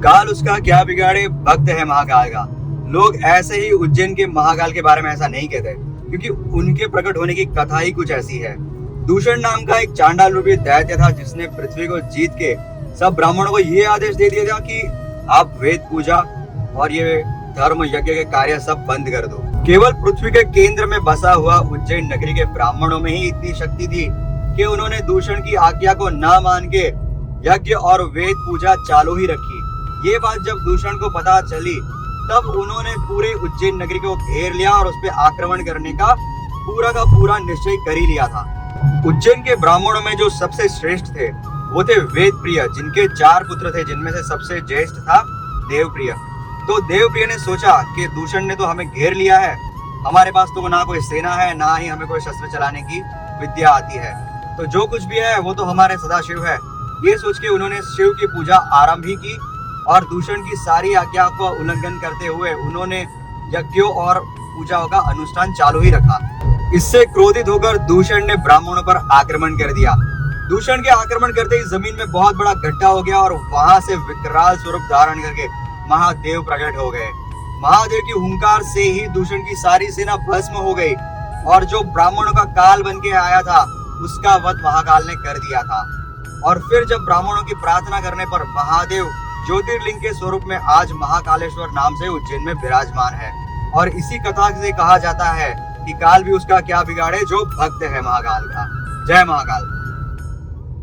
काल उसका क्या बिगाड़े, भक्त है महाकाल का। लोग ऐसे ही उज्जैन के महाकाल के बारे में ऐसा नहीं कहते, क्योंकि उनके प्रकट होने की कथा ही कुछ ऐसी है। दूषण नाम का एक चांडाल रूपी दैत्य था, जिसने पृथ्वी को जीत के सब ब्राह्मणों को ये आदेश दे दिया था कि आप वेद पूजा और ये धर्म यज्ञ के कार्य सब बंद कर दो। केवल पृथ्वी के केंद्र में बसा हुआ उज्जैन नगरी के ब्राह्मणों में ही इतनी शक्ति थी कि उन्होंने दूषण की आज्ञा को न मान के यज्ञ और वेद पूजा चालू ही रखी। ये बात जब दूषण को पता चली, तब उन्होंने पूरे उज्जैन नगरी को घेर लिया और उस पर आक्रमण करने का पूरा निश्चय कर ही लिया था। उज्जैन के ब्राह्मणों में जो सबसे श्रेष्ठ थे वो थे वेद प्रिय, जिनके 4 पुत्र थे, जिनमें से सबसे ज्येष्ठ था देवप्रिय। तो देवप्रिय ने सोचा कि दूषण ने तो हमें घेर लिया है, हमारे पास तो ना कोई सेना है, ना ही हमें कोई शस्त्र चलाने की विद्या आती है, तो जो कुछ भी है वो तो हमारे सदाशिव है। ये सोच के उन्होंने शिव की पूजा आरंभ ही की और दूषण की सारी आज्ञा को उल्लंघन करते हुए उन्होंने यज्ञों और पूजाओं का अनुष्ठान चालू ही रखा। इससे क्रोधित होकर दूषण ने ब्राह्मणों पर आक्रमण कर दिया। दूषण के आक्रमण करते ही जमीन में बहुत बड़ा गड्ढा हो गया और वहां से विकराल स्वरूप धारण करके महादेव प्रकट हो गए। महादेव की हुंकार से ही दूषण की सारी सेना भस्म हो गई और जो ब्राह्मणों का काल बन के आया था उसका वध महाकाल ने कर दिया था। और फिर जब ब्राह्मणों की प्रार्थना करने पर महादेव ज्योतिर्लिंग के स्वरूप में आज महाकालेश्वर नाम से उज्जैन में विराजमान है। और इसी कथा से कहा जाता है कि काल भी उसका क्या बिगाड़े जो भक्त है महाकाल का। जय महाकाल।